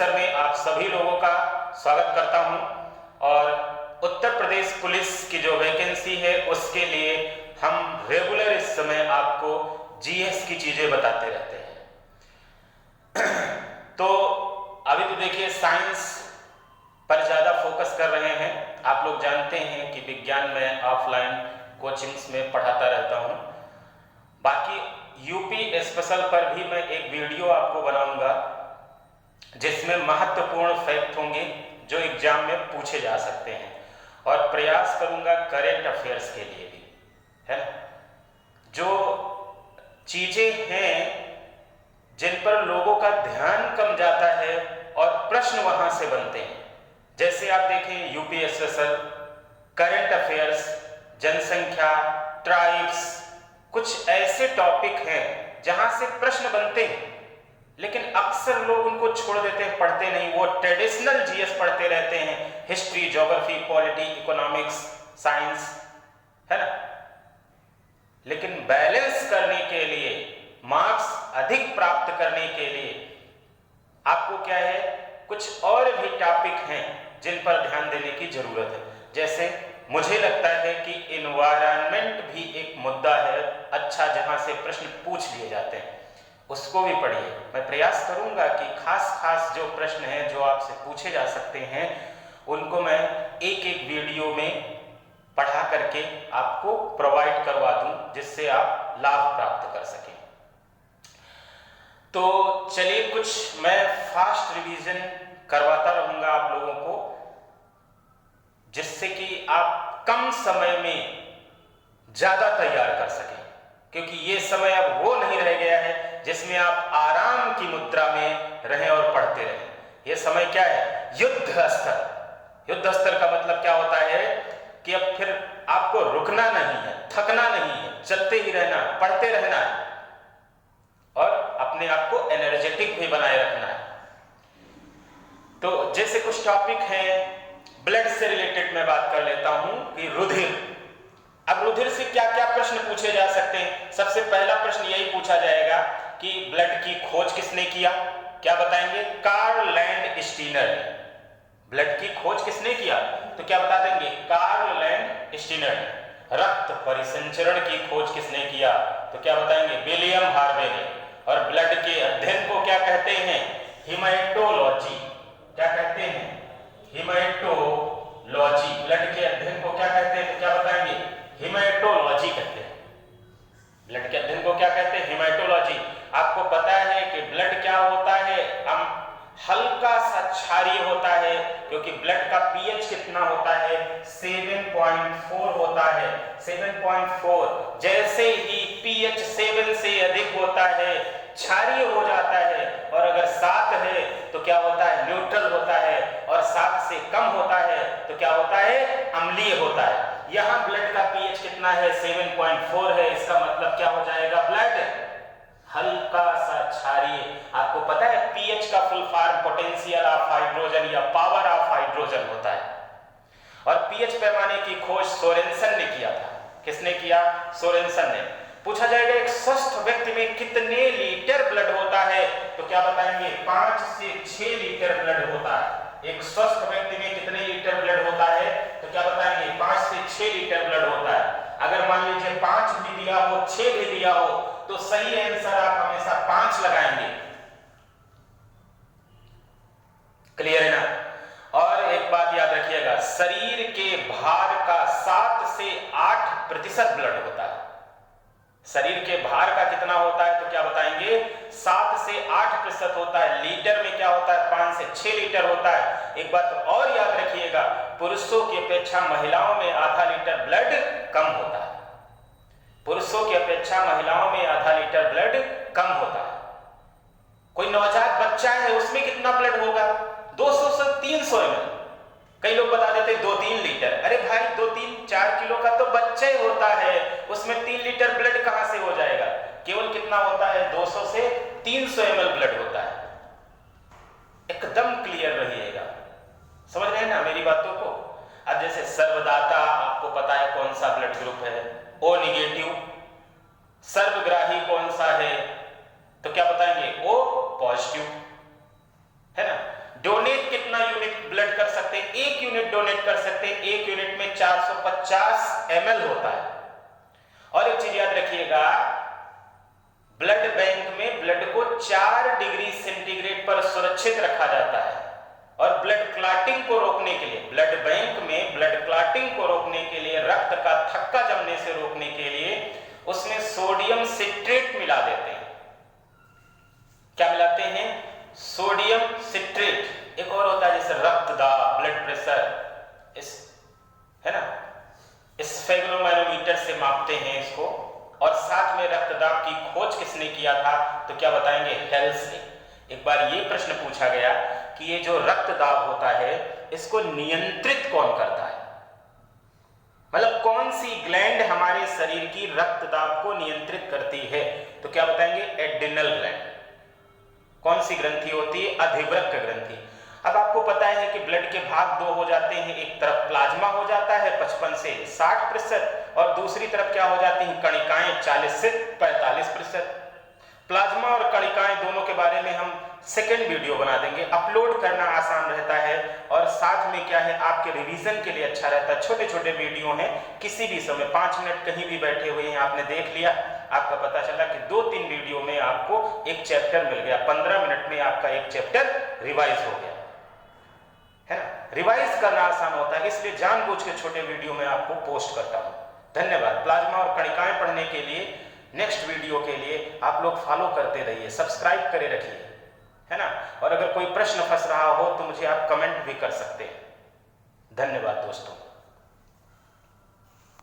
Sir में आप सभी लोगों का स्वागत करता हूं। और उत्तर प्रदेश पुलिस की जो वैकेंसी है उसके लिए हम रेगुलर इस समय आपको जीएस की चीजें बताते रहते हैं। तो अभी तो देखिए साइंस पर ज्यादा फोकस कर रहे हैं। आप लोग जानते हैं कि विज्ञान में ऑफलाइन कोचिंग्स में पढ़ाता रहता हूं। बाकी यूपी स्पेशल पर भी मैं एक वीडियो आपको बनाऊंगा जिसमें महत्वपूर्ण फैक्ट होंगे जो एग्जाम में पूछे जा सकते हैं, और प्रयास करूंगा करंट अफेयर्स के लिए भी, है ना। जो चीजें हैं जिन पर लोगों का ध्यान कम जाता है और प्रश्न वहां से बनते हैं, जैसे आप देखें यूपी स्पेशल, करंट अफेयर्स, जनसंख्या, ट्राइब्स, कुछ ऐसे टॉपिक हैं जहां से प्रश्न बनते हैं, लेकिन अक्सर लोग उनको छोड़ देते हैं, पढ़ते नहीं। वो ट्रेडिशनल जीएस पढ़ते रहते हैं, history, geography, polity, economics, science, है ना। लेकिन बैलेंस करने के लिए, मार्क्स अधिक प्राप्त करने के लिए आपको क्या है, कुछ और भी टॉपिक हैं जिन पर ध्यान देने की जरूरत है। जैसे मुझे लगता है कि इन्वायरमेंट भी एक मुद्दा है अच्छा, जहां से प्रश्न पूछ लिए जाते हैं, उसको भी पढ़िए। मैं प्रयास करूंगा कि खास जो प्रश्न हैं जो आपसे पूछे जा सकते हैं उनको मैं एक एक वीडियो में पढ़ा करके आपको प्रोवाइड करवा दूं, जिससे आप लाभ प्राप्त कर सकें। तो चलिए कुछ मैं फास्ट रिवीजन करवाता रहूंगा आप लोगों को, जिससे कि आप कम समय में ज्यादा तैयार कर सकें, क्योंकि ये समय अब वो नहीं रह गया है जिसमें आप आराम की मुद्रा में रहें और पढ़ते रहें। ये समय क्या है, युद्ध स्तर। युद्ध स्तर का मतलब क्या होता है कि अब फिर आपको रुकना नहीं है, थकना नहीं है, चलते ही रहना, पढ़ते रहना है और अपने आप को एनर्जेटिक भी बनाए रखना है। तो जैसे कुछ टॉपिक हैं, ब्लड से रिलेटेड मैं बात कर लेता हूं कि रुधिर। अब रुधिर से क्या क्या प्रश्न पूछे जा सकते हैं। सबसे पहला प्रश्न यही पूछा जाएगा कि ब्लड की खोज किसने किया, क्या बताएंगे, कार्ल लैंड स्टीनर ने। ब्लड की खोज किसने किया, तो क्या बता देंगे, कार्ल लैंड स्टीनर ने। रक्त परिसंचरण की खोज किसने किया, तो क्या बताएंगे, विलियम हार्वे ने। और ब्लड के अध्ययन को क्या कहते हैं, हिमेटोलॉजी। क्या कहते हैं, हिमेटोलॉजी। ब्लड के अध्ययन को क्या कहते हैं, तो क्या बताएंगे, हिमेटोलॉजी कहते हैं। ब्लड के अध्ययन को क्या कहते हैं, हिमेटोलॉजी। आपको पता है कि ब्लड क्या होता है, हम हल्का सा क्षारीय होता है, क्योंकि ब्लड का पीएच कितना होता है, 7.4 होता है। 7.4। जैसे ही पीएच 7 से अधिक होता है क्षारीय हो जाता है, और अगर 7 है तो क्या होता है, न्यूट्रल होता है, और 7 से कम होता है तो क्या होता है, अम्लीय होता है। यहां ब्लड का पीएच कितना है, 7.4 है। इसका मतलब क्या हो जाएगा, ब्लड हल्का सा क्षारीय। आपको पता है पीएच का full form potential of hydrogen या पावर ऑफ हाइड्रोजन होता है। और पीएच पैमाने की खोज सोरेनसन ने किया था। किसने किया, सोरेनसन ने। पूछा जाएगा एक स्वस्थ व्यक्ति में कितने लीटर ब्लड होता है, तो क्या बताएंगे, 5 से 6 लीटर ब्लड होता है। एक स्वस्थ व्यक्ति में कितने लीटर ब्लड होता है, तो क्या बताएंगे, 5 से 6 लीटर ब्लड होता है। अगर मान लीजिए 5 भी दिया हो, 6 भी दिया हो, तो सही आंसर आप हमेशा 5 लगाएंगे। क्लियर है ना। और एक बात याद रखिएगा, शरीर के भार का 7 से 8% ब्लड होता है। शरीर के भार का कितना होता है, तो क्या बताएंगे, 7 से 8% होता है। लीटर में क्या होता है, 5 से 6 लीटर होता है। एक बात और याद रखिएगा, पुरुषों की अपेक्षा महिलाओं में आधा लीटर ब्लड कम होता है। पुरुषों की अपेक्षा महिलाओं में आधा लीटर ब्लड कम होता है। कोई नवजात बच्चा है उसमें कितना ब्लड होगा, 200 से 300 ml। कई लोग बता देते 2-3 लीटर। अरे भाई 2-3-4 किलो का तो बच्चा ही होता है, उसमें 3 लीटर ब्लड कहां से हो जाएगा। केवल कितना होता है, 200 से 300 ml ब्लड होता है। एकदम क्लियर रहिएगा, समझ रहे हैं ना मेरी बातों को। अब जैसे सर्वदाता, आपको पता है कौन सा ब्लड ग्रुप है, ओ निगेटिव। सर्वग्राही कौन सा है, तो क्या बताएंगे, ओ पॉजिटिव, है ना। डोनेट कितना यूनिट ब्लड कर सकते हैं? 1 यूनिट डोनेट कर सकते हैं। 1 यूनिट में 450 ml होता है। और एक चीज याद रखिएगा, ब्लड बैंक में ब्लड को 4 डिग्री सेंटीग्रेड पर सुरक्षित रखा जाता है। और ब्लड क्लॉटिंग को रोकने के लिए, ब्लड बैंक में ब्लड क्लॉटिंग को रोकने के लिए, रक्त का थक्का जमने से रोकने के लिए उसमें सोडियम सिट्रेट मिला देते हैं। क्या मिलाते हैं? Sodium citrate. एक और होता है जैसे रक्तदाब, ब्लड प्रेशर, इस है ना, स्फेग्नोमैनोमीटर से मापते हैं इसको। और साथ में रक्तदाब की खोज किसने किया था? तो क्या बताएंगे? हेल्स ने। एक बार ये प्रश्न पूछा गया कि ये जो रक्तदाब होता है इसको नियंत्रित कौन करता है? मतलब कौन सी ग्लैंड हमारे शरीर की रक्तदाब को नियंत्रित करती है? तो क्या बताएंगे? Adrenal gland. कौन सी ग्रंथि होती है? अधिवृक्क ग्रंथि। अब आपको पता है कि ब्लड के भाग 2 हो जाते हैं। एक तरफ प्लाज्मा हो जाता है 55 से 60% और दूसरी तरफ क्या हो जाती हैं? कणिकाएं 40 से 45%। प्लाज्मा और कणिकाएं दोनों के बारे में हम सेकेंड वीडियो बना देंगे। अपलोड करना आसान रहता है और साथ में क्या है, आपके रिवीजन के लिए अच्छा रहता है। छोटे छोटे वीडियो हैं, किसी भी समय 5 मिनट कहीं भी बैठे हुए हैं, आपने देख लिया, आपका पता चला कि 2-3 वीडियो में आपको एक चैप्टर मिल गया। 15 मिनट में आपका एक चैप्टर रिवाइज हो गया, है ना। रिवाइज करना आसान होता है, इसलिए जानबूझ के छोटे वीडियो में आपको पोस्ट करता हूं। धन्यवाद। प्लाज्मा और कणिकाएं पढ़ने के लिए नेक्स्ट वीडियो के लिए आप लोग फॉलो करते रहिए, सब्सक्राइब करे रखिए, है ना। और अगर कोई प्रश्न फंस रहा हो तो मुझे आप कमेंट भी कर सकते हैं। धन्यवाद दोस्तों।